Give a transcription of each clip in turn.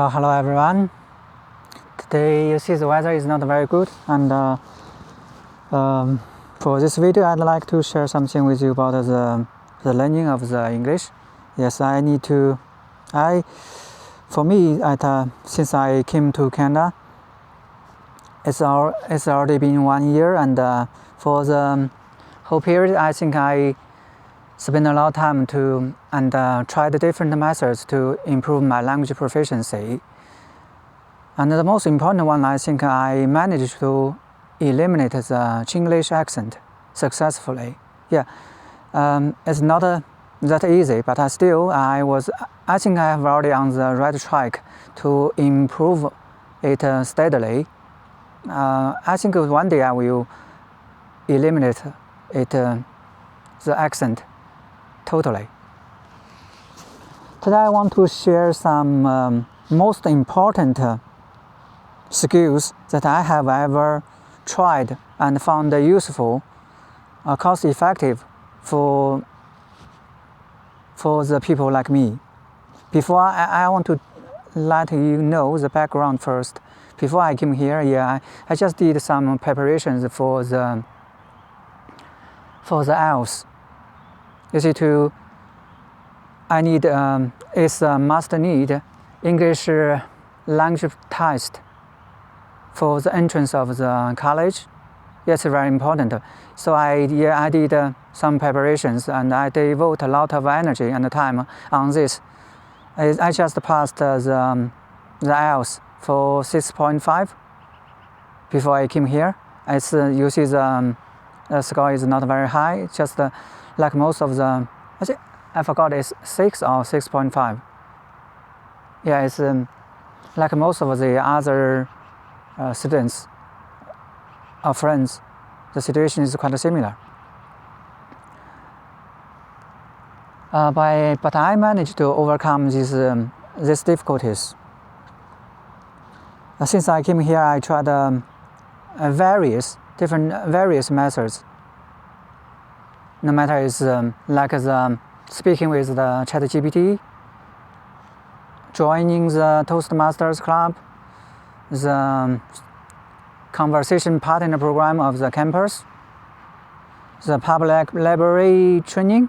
Hello everyone. Today you see the weather is not very good, and for this video I'd like to share something with you about the learning of the English. Yes, for me, since I came to Canada, it's already been 1 year, and for the whole period I think I spent a lot of time and tried different methods to improve my language proficiency. And the most important one, I think I managed to eliminate the Chinglish accent successfully. Yeah, it's not that easy, but I think I have already on the right track to improve it steadily. I think one day I will eliminate the accent totally. Today I want to share some most important skills that I have ever tried and found useful, cost-effective for the people like me. Before I want to let you know the background first. Before I came here, I just did some preparations for the IELTS. You see, it's a must need English language test for the entrance of the college. It's very important. So I did some preparations, and I devote a lot of energy and time on this. I just passed the IELTS for 6.5 before I came here. You see the score is not very high, just like most of the, I forgot it's 6 or 6.5. Yeah, it's like most of the other students or friends, the situation is quite similar. But I managed to overcome these difficulties. Since I came here, I tried various methods. No matter it's like the speaking with the ChatGPT, joining the Toastmasters Club, the conversation partner program of the campus, the public library training,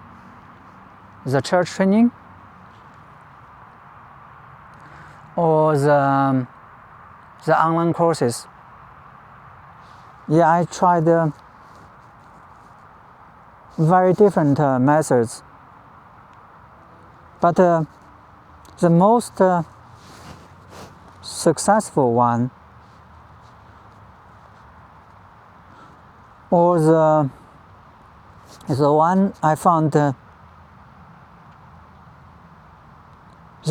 the church training, or the online courses. Yeah, I tried very different methods, but the most successful one, or the one I found the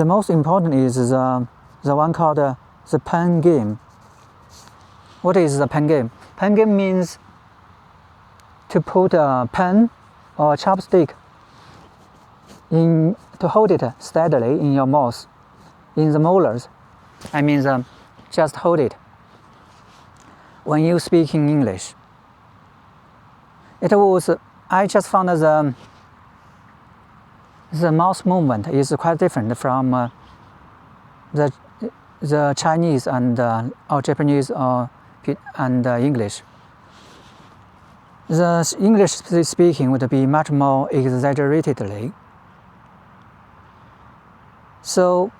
most important, is the one called the pen game. What is the pen game? Pen game means to put a pen or a chopstick to hold it steadily in your mouth, in the molars. I mean, just hold it when you speak in English. I just found the mouth movement is quite different from the Chinese or Japanese and English. The English speaking would be much more exaggeratedly. So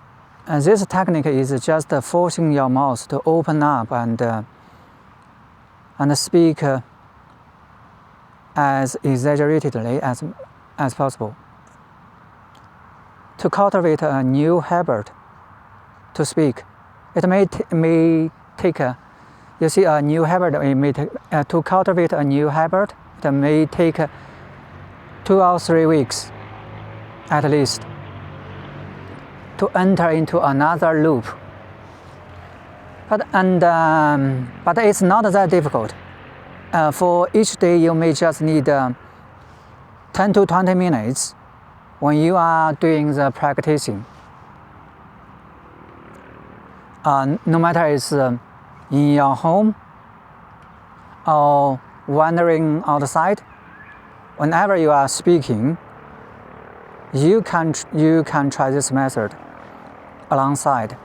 this technique is just forcing your mouth to open up and speak as exaggeratedly as possible. To cultivate a new habit to speak, it may take you see, a new habit. To cultivate a new habit, it may take 2 or 3 weeks, at least, to enter into another loop. But it's not that difficult. For each day, you may just need 10 to 20 minutes when you are doing the practicing. No matter it's in your home or wandering outside, whenever you are speaking, you can try this method alongside.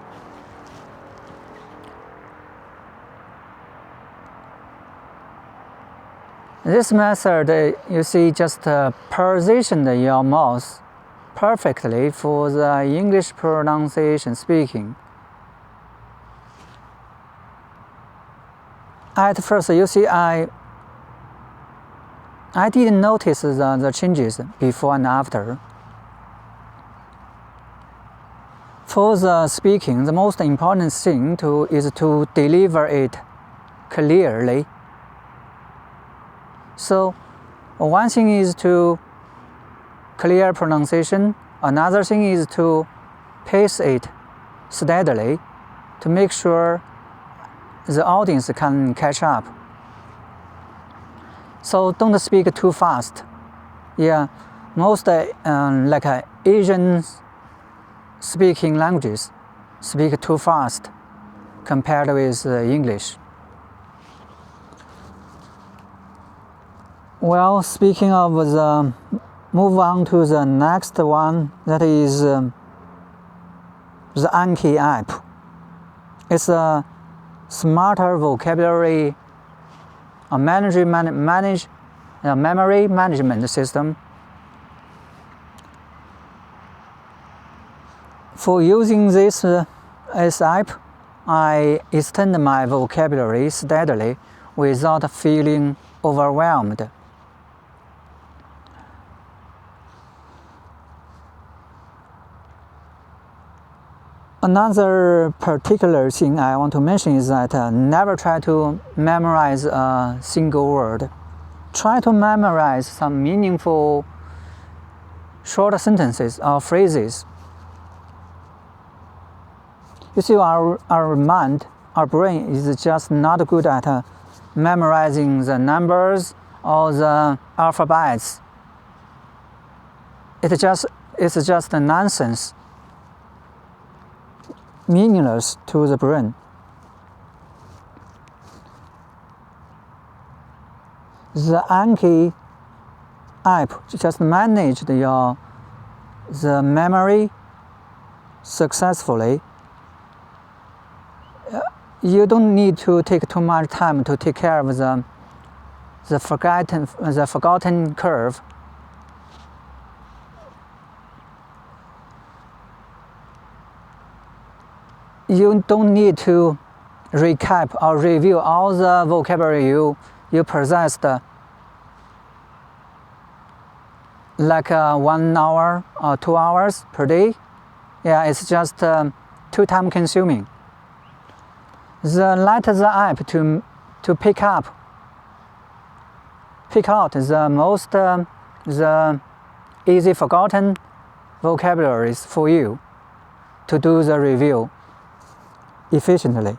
This method, you see, just positioned your mouth perfectly for the English pronunciation speaking. At first, you see, I didn't notice the changes before and after. For the speaking, the most important thing is to deliver it clearly. So, one thing is to clear pronunciation, another thing is to pace it steadily to make sure the audience can catch up. So don't speak too fast. Yeah, most Asian speaking languages speak too fast compared with English. Well, speaking of move on to the next one, that is the Anki app. It's a smarter vocabulary memory management system. For using this app, I extend my vocabulary steadily without feeling overwhelmed. Another particular thing I want to mention is that never try to memorize a single word. Try to memorize some meaningful short sentences or phrases. You see, our mind, our brain is just not good at memorizing the numbers or the alphabets. It's just nonsense. Meaningless to the brain. The Anki app just managed the memory successfully. You don't need to take too much time to take care of the forgotten curve. You don't need to recap or review all the vocabulary you possessed like 1 hour or 2 hours per day. Yeah, it's just too time consuming. Let the app to pick out the easy forgotten vocabularies for you to do the review efficiently.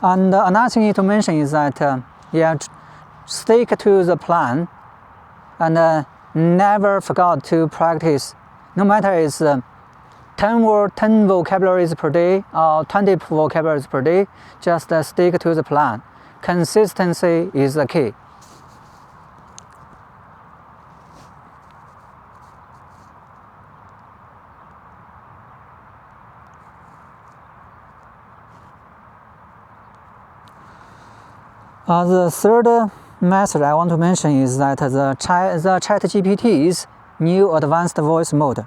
And another thing to mention is that stick to the plan and never forget to practice. No matter it's 10 vocabularies per day or 20 vocabularies per day, just stick to the plan. Consistency is the key. The third method I want to mention is that the ChatGPT's new advanced voice mode.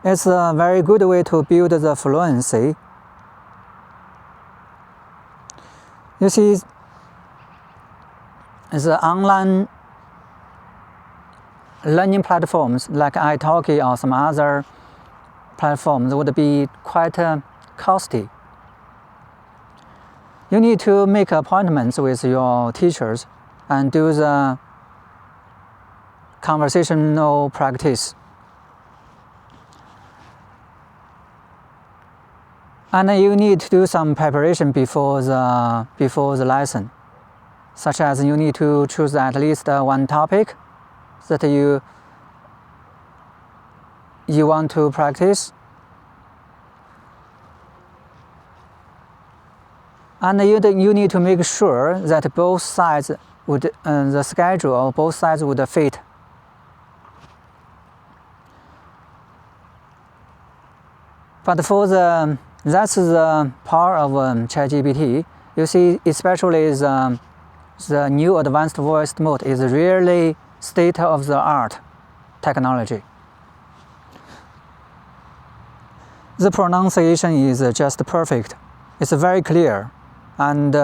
It's a very good way to build the fluency. You see, the online learning platforms like italki or some other platforms would be quite costly. You need to make appointments with your teachers and do the conversational practice. And you need to do some preparation before the lesson, such as you need to choose at least one topic that you want to practice. And you need to make sure that both sides would, the schedule of both sides would fit. But that's the power of ChatGPT. You see, especially the new advanced voice mode is really state-of-the-art technology. The pronunciation is just perfect. It's very clear, and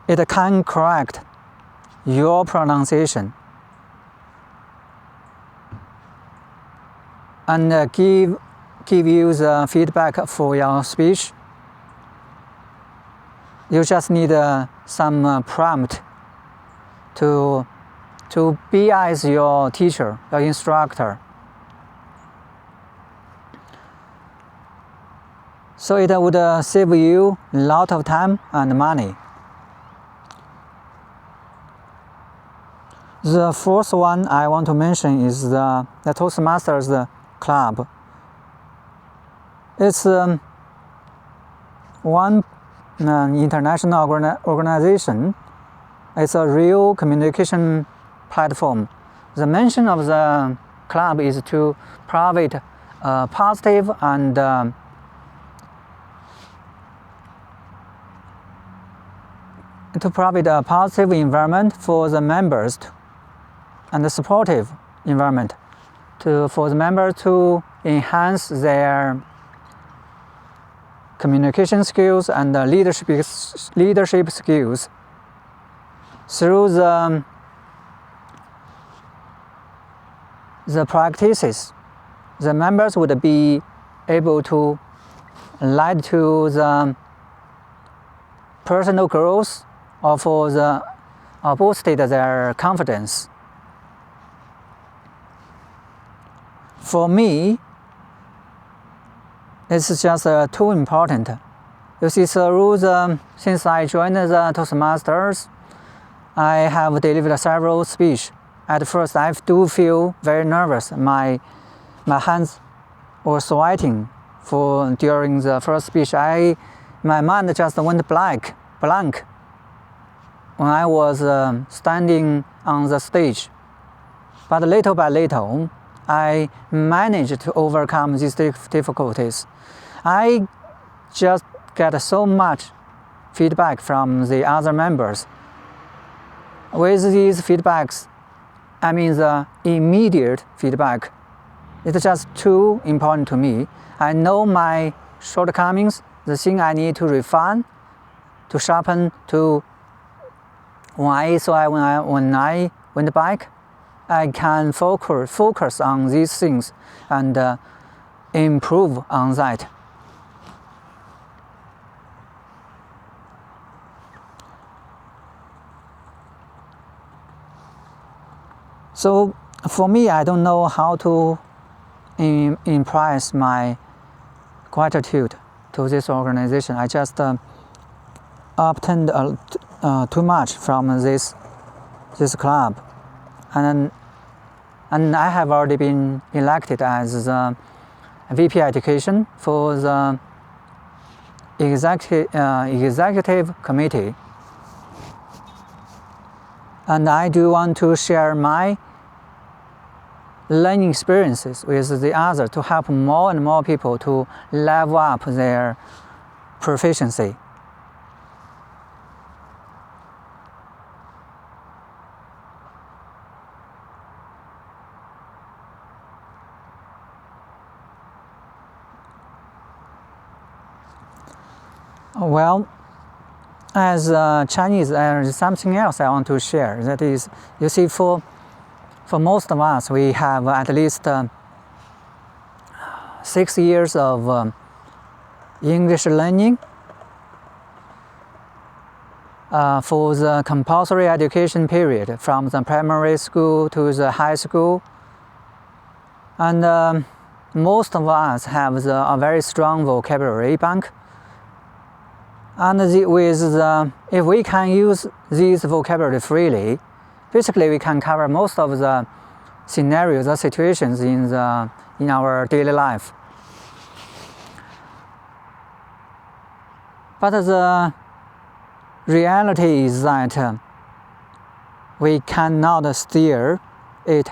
it can correct your pronunciation and give you the feedback for your speech. You just need some prompt to be as your teacher, your instructor. So it would save you a lot of time and money. The fourth one I want to mention is the Toastmasters Club. It's one international organization. It's a real communication platform. The mission of the club is to provide a positive and environment for the members and a supportive environment for the members to enhance their communication skills and leadership skills through the practices. The members would be able to lead to the personal growth or boosted their confidence. For me, it's just too important. You see, since I joined the Toastmasters, I have delivered several speeches. At first, I do feel very nervous. My hands were sweating during the first speech. My mind just went blank when I was standing on the stage. But little by little, I managed to overcome these difficulties. I just get so much feedback from the other members. With these feedbacks, I mean the immediate feedback, it's just too important to me. I know my shortcomings, the thing I need to refine, to sharpen, when I went back, I can focus on these things and improve on that. So for me, I don't know how to impress my gratitude to this organization. I just obtained too much from this club, and I have already been elected as the VP Education for the executive committee, and I do want to share my learning experiences with the others to help more and more people to level up their proficiency. Well, as Chinese, there's something else I want to share. That is, you see, for most of us, we have at least 6 years of English learning for the compulsory education period, from the primary school to the high school. And most of us have a very strong vocabulary bank. And if we can use this vocabulary freely, basically we can cover most of the scenarios or situations in our daily life. But the reality is that we cannot steer it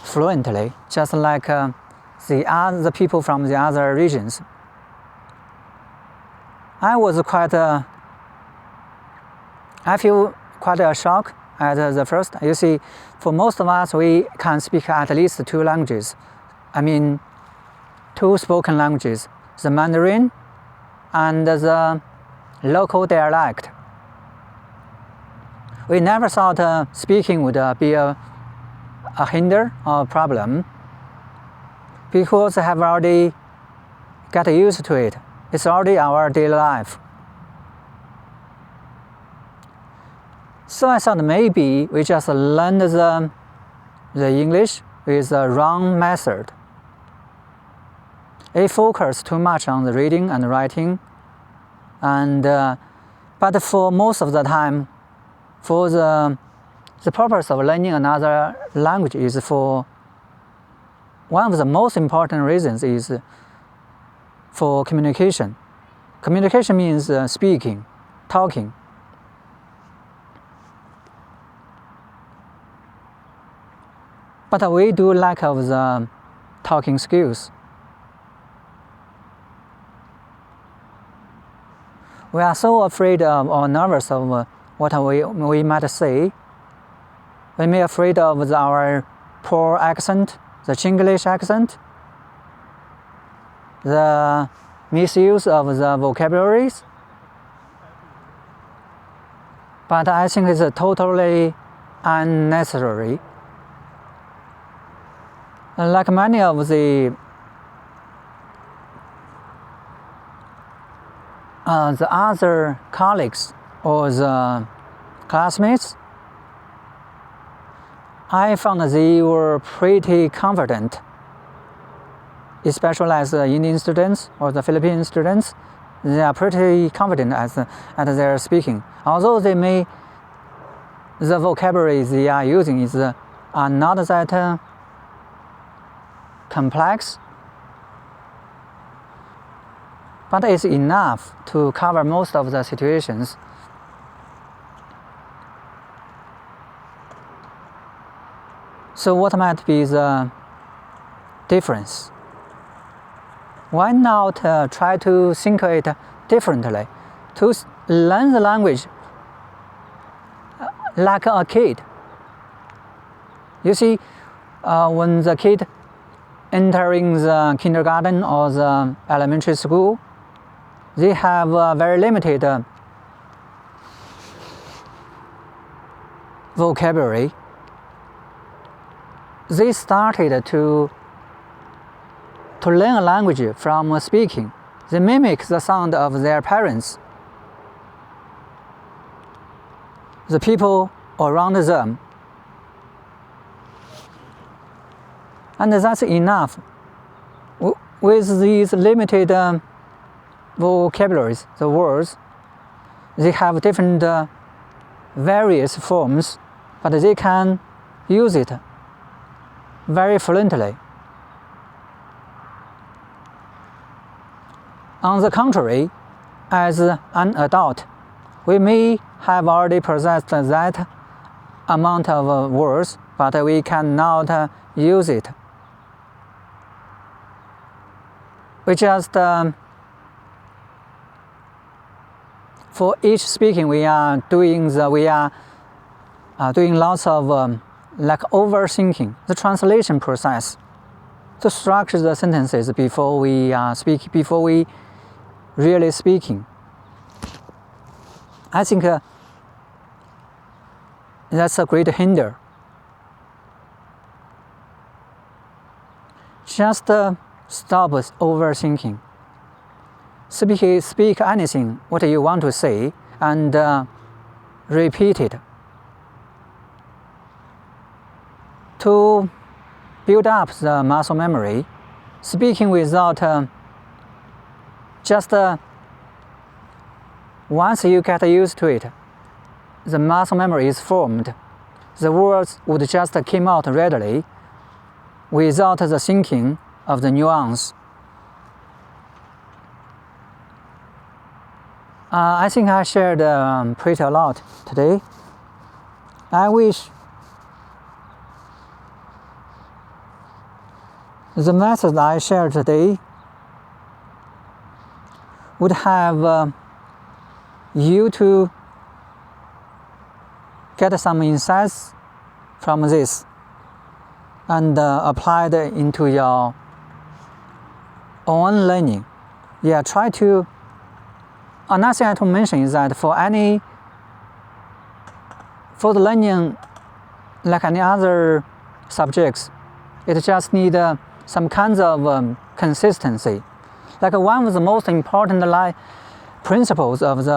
fluently, just like the people from the other regions. I feel quite a shock at the first. You see, for most of us, we can speak at least 2 languages. I mean, 2 spoken languages, the Mandarin and the local dialect. We never thought speaking would be a hinder or a problem, because I have already got used to it. It's already our daily life. So I thought maybe we just learned the English with the wrong method. It focused too much on the reading and writing, but for most of the time, for the purpose of learning another language is for one of the most important reasons is for communication. Communication means speaking, talking. But we do lack of the talking skills. We are so afraid of or nervous of what we might say. We may be afraid of our poor accent, the Chinglish accent, the misuse of the vocabularies. But I think it's totally unnecessary. Like many of the other colleagues or the classmates, I found that they were pretty confident, especially as the Indian students or the Philippine students. They are pretty confident at their speaking. Although the vocabulary they are using are not that complex, but it's enough to cover most of the situations. So what might be the difference? Why not try to think it differently, to learn the language like a kid? You see, when the kid entering the kindergarten or the elementary school, they have very limited vocabulary. They started to learn a language from speaking. They mimic the sound of their parents, the people around them. And that's enough. With these limited vocabularies, the words, they have different various forms, but they can use it very fluently. On the contrary, as an adult, we may have already possessed that amount of words, but we cannot use it. We just, for each speaking, we are doing lots of like overthinking, the translation process, to structure the sentences before we before we really speaking. I think that's a great hinder. Just stop overthinking. Speak anything what you want to say and repeat it. To build up the muscle memory, speaking without just once you get used to it, the muscle memory is formed. The words would just come out readily without the thinking of the nuance. I think I shared pretty a lot today. I wish the method I shared today would have you to get some insights from this and apply it into your own learning. Yeah, try to. Another thing I have to mention is that for the learning, like any other subjects, it just need some kinds of consistency. Like one of the most important principles of the